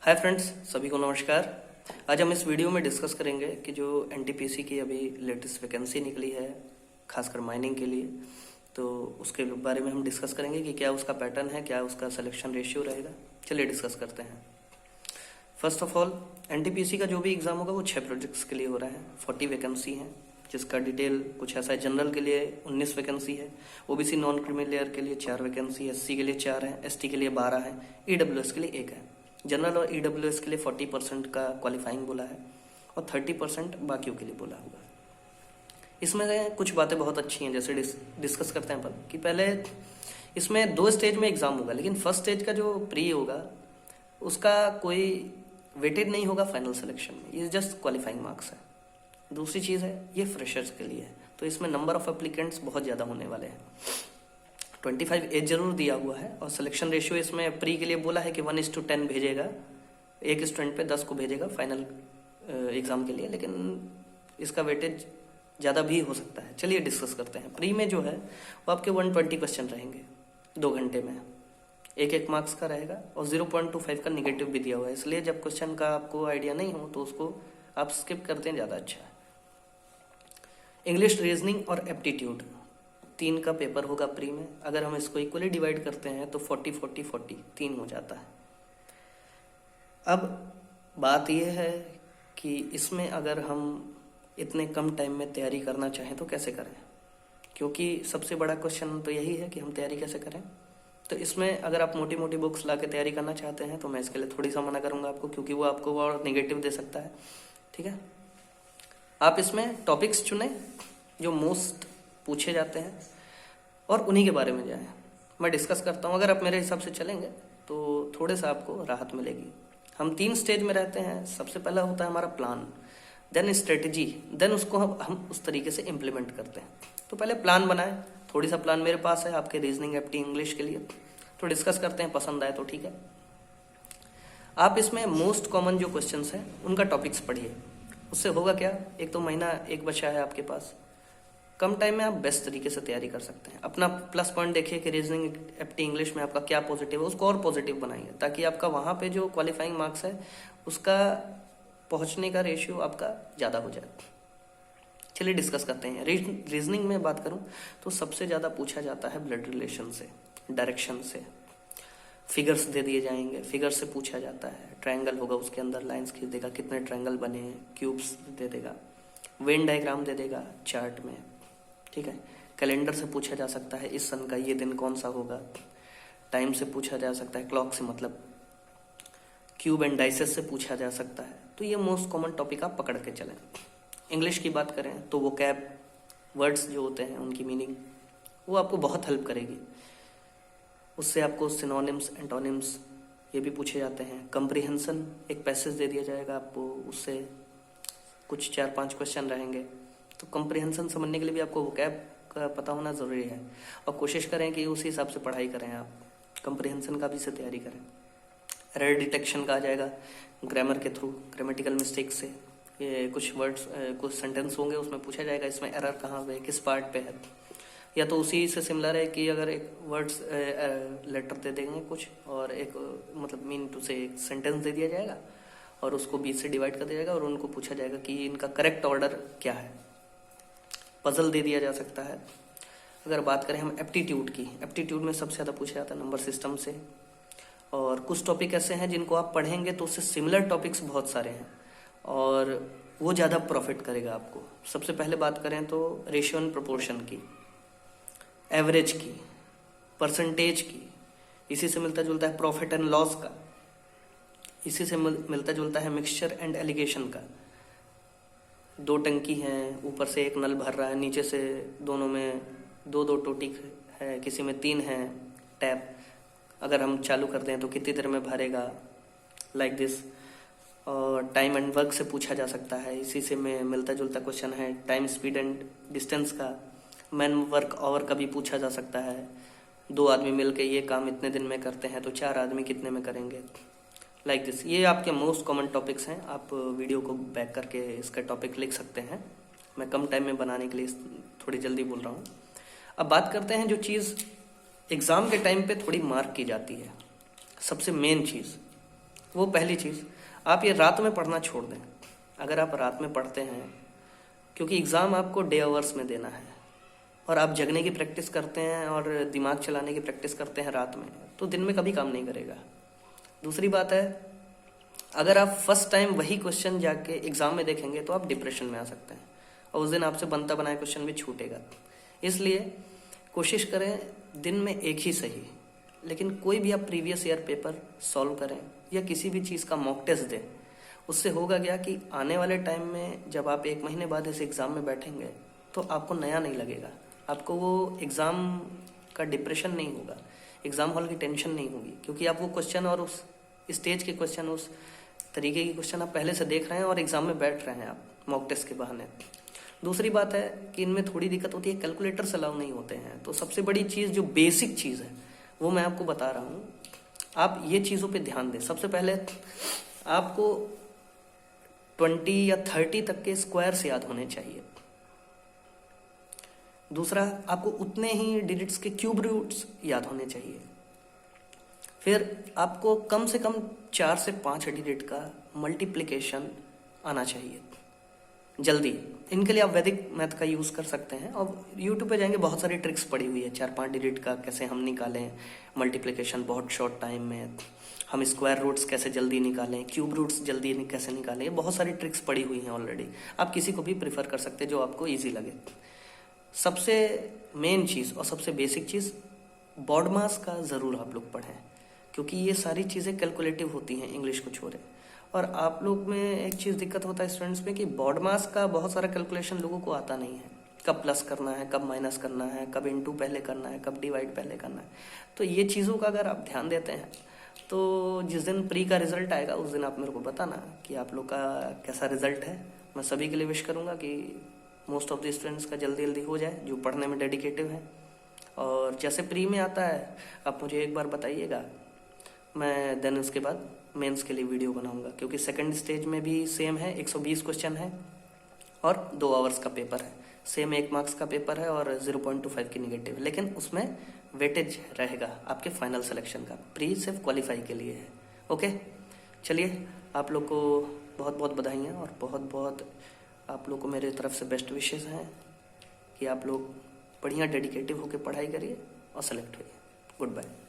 Hi friends, सभी को नमस्कार। आज हम इस वीडियो में डिस्कस करेंगे कि जो एनटीपीसी की अभी लेटेस्ट वैकेंसी निकली है, खासकर माइनिंग के लिए, तो उसके बारे में हम डिस्कस करेंगे कि क्या उसका पैटर्न है, क्या उसका सिलेक्शन रेशियो रहेगा। चलिए डिस्कस करते हैं। फर्स्ट ऑफ ऑल, एनटीपीसी का जो भी एग्ज़ाम होगा वो 6 प्रोजेक्ट्स के लिए हो रहा है। 40 वैकेंसी हैं, जिसका डिटेल कुछ ऐसा है। जनरल के लिए 19 वैकेंसी है, ओबीसी नॉन क्रीमी लेयर के लिए 4 वैकेंसी, एससी के लिए 4 है, एसटी के लिए 12 है, ईडब्ल्यूएस के लिए 1 है। जनरल और ईडब्ल्यूएस के लिए 40% का क्वालिफाइंग बोला है और 30% बाकियों के लिए बोला होगा। इसमें कुछ बातें बहुत अच्छी हैं, जैसे डिस्कस करते हैं अपन कि पहले इसमें 2 स्टेज में एग्ज़ाम होगा, लेकिन फर्स्ट स्टेज का जो प्री होगा उसका कोई वेटेड नहीं होगा फाइनल सिलेक्शन में, ये जस्ट क्वालिफाइंग मार्क्स है। दूसरी चीज़ है, ये फ्रेशर्स के लिए है, तो इसमें नंबर ऑफ एप्लीकेंट्स बहुत ज़्यादा होने वाले हैं। 25 एज जरूर दिया हुआ है और सिलेक्शन रेशियो इसमें प्री के लिए बोला है कि 1:10 भेजेगा, एक स्टूडेंट पे 10 को भेजेगा फाइनल एग्ज़ाम के लिए, लेकिन इसका वेटेज ज़्यादा भी हो सकता है। चलिए डिस्कस करते हैं। प्री में जो है वो आपके 120 क्वेश्चन रहेंगे 2 घंटे में, एक मार्क्स का रहेगा और 0.25 का निगेटिव भी दिया हुआ है, इसलिए जब क्वेश्चन का आपको आइडिया नहीं हो तो उसको आप स्किप करते हैं, ज़्यादा अच्छा है। इंग्लिश, रीजनिंग और एप्टीट्यूड 3 का पेपर होगा प्री में। अगर हम इसको इक्वली डिवाइड करते हैं तो 40-40-40 3 हो जाता है। अब बात यह है कि इसमें अगर हम इतने कम टाइम में तैयारी करना चाहें तो कैसे करें, क्योंकि सबसे बड़ा क्वेश्चन तो यही है कि हम तैयारी कैसे करें। तो इसमें अगर आप मोटी मोटी बुक्स ला के तैयारी करना चाहते हैं तो मैं इसके लिए थोड़ी सा मना करूंगा आपको, क्योंकि वो आपको और नेगेटिव दे सकता है। ठीक है, आप इसमें टॉपिक्स चुनें जो मोस्ट पूछे जाते हैं और उन्हीं के बारे में जाएं। मैं डिस्कस करता हूँ, अगर आप मेरे हिसाब से चलेंगे तो थोड़े सा आपको राहत मिलेगी। हम 3 स्टेज में रहते हैं। सबसे पहला होता है हमारा प्लान, देन स्ट्रेटजी, देन उसको हम उस तरीके से इम्प्लीमेंट करते हैं। तो पहले प्लान बनाएं। थोड़ी सा प्लान मेरे पास है आपके रीजनिंग, एप्टी, इंग्लिश के लिए, तो डिस्कस करते हैं, पसंद आए तो ठीक है। आप इसमें मोस्ट कॉमन जो क्वेश्चंस हैं उनका टॉपिक्स पढ़िए। उससे होगा क्या, एक तो महीना एक बचा है आपके पास, कम टाइम में आप बेस्ट तरीके से तैयारी कर सकते हैं। अपना प्लस पॉइंट देखिए कि रीजनिंग, एप्टी, इंग्लिश में आपका क्या पॉजिटिव है, उसको और पॉजिटिव बनाइए, ताकि आपका वहाँ पे जो क्वालिफाइंग मार्क्स है उसका पहुँचने का रेशियो आपका ज़्यादा हो जाए। चलिए डिस्कस करते हैं। रीजनिंग में बात करूँ तो सबसे ज़्यादा पूछा जाता है ब्लड रिलेशन से, डायरेक्शन से। फिगर्स दे दिए जाएंगे, फिगर से पूछा जाता है। ट्रायंगल होगा, उसके अंदर लाइंस खींच देगा, कितने ट्रायंगल बने हैं, क्यूब्स दे देगा, वेन डायग्राम दे देगा चार्ट में। ठीक है, कैलेंडर से पूछा जा सकता है इस सन का ये दिन कौन सा होगा। टाइम से पूछा जा सकता है, क्लॉक से मतलब। क्यूब एंड डाइसेस से पूछा जा सकता है। तो ये मोस्ट कॉमन टॉपिक आप पकड़ के चलें। इंग्लिश की बात करें तो वो कैब वर्ड्स जो होते हैं उनकी मीनिंग वो आपको बहुत हेल्प करेगी। उससे आपको सिनोनिम्स, एंटोनिम्स ये भी पूछे जाते हैं। कंप्रीहेंशन, एक पैसेज दे दिया जाएगा आपको, उससे कुछ 4-5 क्वेश्चन रहेंगे। तो कंप्रीहेंशन समझने के लिए भी आपको वोकैब का पता होना ज़रूरी है, और कोशिश करें कि उसी हिसाब से पढ़ाई करें आप। कंप्रीहेंशन का भी से तैयारी करें। एरर डिटेक्शन का आ जाएगा ग्रामर के थ्रू, ग्रामेटिकल मिस्टेक से। ये कुछ वर्ड्स, कुछ सेंटेंस होंगे, उसमें पूछा जाएगा इसमें एरर कहाँ पे, किस पार्ट पे है। या तो उसी से सिमिलर है कि अगर एक वर्ड्स लेटर दे देंगे कुछ, और एक मतलब मीन टू से एक सेंटेंस दे दिया जाएगा और उसको 20 से डिवाइड कर दिया जाएगा और उनको पूछा जाएगा कि इनका करेक्ट ऑर्डर क्या है। पजल दे दिया जा सकता है। अगर बात करें हम एप्टीट्यूड की, एप्टीट्यूड में सबसे ज़्यादा पूछा जाता है नंबर सिस्टम से। और कुछ टॉपिक ऐसे हैं जिनको आप पढ़ेंगे तो उससे सिमिलर टॉपिक्स बहुत सारे हैं और वो ज़्यादा प्रॉफिट करेगा आपको। सबसे पहले बात करें तो रेशियो एंड प्रोपोर्शन की, एवरेज की, परसेंटेज की, इसी से मिलता जुलता है प्रॉफिट एंड लॉस का, इसी से मिलता जुलता है मिक्सचर एंड एलिगेशन का। 2 टंकी हैं, ऊपर से एक नल भर रहा है, नीचे से दोनों में 2-2 टोटी है, किसी में 3 है टैप। अगर हम चालू करते हैं तो कितनी देर में भरेगा, लाइक दिस। और टाइम एंड वर्क से पूछा जा सकता है, इसी से में मिलता जुलता क्वेश्चन है टाइम, स्पीड एंड डिस्टेंस का। मैन वर्क आवर का भी पूछा जा सकता है, 2 आदमी मिलके ये काम इतने दिन में करते हैं तो 4 आदमी कितने में करेंगे, लाइक दिस। ये आपके मोस्ट कॉमन टॉपिक्स हैं। आप वीडियो को बैक करके इसका टॉपिक लिख सकते हैं। मैं कम टाइम में बनाने के लिए थोड़ी जल्दी बोल रहा हूँ। अब बात करते हैं जो चीज़ एग्ज़ाम के टाइम पे थोड़ी मार्क की जाती है, सबसे मेन चीज़ वो पहली चीज़। आप ये रात में पढ़ना छोड़ दें। अगर आप रात में पढ़ते हैं, क्योंकि एग्ज़ाम आपको डे आवर्स में देना है और आप जगने की प्रैक्टिस करते हैं और दिमाग चलाने की प्रैक्टिस करते हैं रात में, तो दिन में कभी काम नहीं करेगा। दूसरी बात है, अगर आप फर्स्ट टाइम वही क्वेश्चन जाके एग्ज़ाम में देखेंगे तो आप डिप्रेशन में आ सकते हैं और उस दिन आपसे बनता बनाया क्वेश्चन भी छूटेगा। इसलिए कोशिश करें दिन में एक ही सही, लेकिन कोई भी आप प्रीवियस ईयर पेपर सॉल्व करें या किसी भी चीज़ का मॉक टेस्ट दें। उससे होगा क्या कि आने वाले टाइम में जब आप 1 महीने बाद इस एग्ज़ाम में बैठेंगे तो आपको नया नहीं लगेगा, आपको वो एग्ज़ाम का डिप्रेशन नहीं होगा, एग्ज़ाम हॉल की टेंशन नहीं होगी, क्योंकि आप वो क्वेश्चन और उस स्टेज के क्वेश्चन, उस तरीके के क्वेश्चन आप पहले से देख रहे हैं और एग्ज़ाम में बैठ रहे हैं आप मॉक टेस्ट के बहाने। दूसरी बात है कि इनमें थोड़ी दिक्कत होती है, कैलकुलेटर्स अलाउ नहीं होते हैं। तो सबसे बड़ी चीज़ जो बेसिक चीज़ है वो मैं आपको बता रहा हूँ, आप ये चीज़ों पे ध्यान दें। सबसे पहले आपको 20 या 30 तक के स्क्वायर्स याद होने चाहिए। दूसरा, आपको उतने ही डिजिट्स के क्यूब रूट्स याद होने चाहिए। फिर आपको कम से कम 4 से 5 डिजिट का मल्टीप्लिकेशन आना चाहिए जल्दी। इनके लिए आप वैदिक मैथ का यूज़ कर सकते हैं और यूट्यूब पे जाएंगे, बहुत सारी ट्रिक्स पड़ी हुई है 4-5 डिजिट का कैसे हम निकालें मल्टीप्लिकेशन बहुत शॉर्ट टाइम में, हम स्क्वायर रूट्स कैसे जल्दी निकालें, क्यूब रूट्स जल्दी कैसे निकालें, बहुत सारी ट्रिक्स पड़ी हुई हैं ऑलरेडी। आप किसी को भी प्रीफर कर सकते हैं जो आपको ईजी लगे। सबसे मेन चीज़ और सबसे बेसिक चीज़, बॉड मास का ज़रूर आप लोग पढ़ें, क्योंकि ये सारी चीज़ें कैलकुलेटिव होती हैं इंग्लिश को छोड़े। और आप लोग में एक चीज़ दिक्कत होता है स्टूडेंट्स में कि बॉड मास का बहुत सारा कैलकुलेशन लोगों को आता नहीं है, कब प्लस करना है, कब माइनस करना है, कब इनटू पहले करना है, कब डिवाइड पहले करना है। तो ये चीज़ों का अगर आप ध्यान देते हैं तो जिस दिन प्री का रिजल्ट आएगा उस दिन आप मेरे को बताना कि आप लोग का कैसा रिजल्ट है। मैं सभी के लिए विश करूँगा कि मोस्ट ऑफ द स्टूडेंट्स का जल्दी जल्दी हो जाए जो पढ़ने में डेडिकेटिव है। और जैसे प्री में आता है आप मुझे एक बार बताइएगा, मैं देन उसके बाद मेंस के लिए वीडियो बनाऊंगा, क्योंकि सेकंड स्टेज में भी सेम है, 120 क्वेश्चन है और 2 आवर्स का पेपर है, सेम 1 मार्क्स का पेपर है और 0.25 की निगेटिव, लेकिन उसमें वेटेज रहेगा आपके फाइनल सिलेक्शन का। प्री सिर्फ क्वालिफाई के लिए है। ओके, चलिए आप लोग को बहुत बहुत बधाइयाँ और बहुत बहुत आप लोग को मेरे तरफ से बेस्ट विशेस हैं कि आप लोग बढ़िया डेडिकेटिव होकर पढ़ाई करिए और सेलेक्ट होइए। Good bye.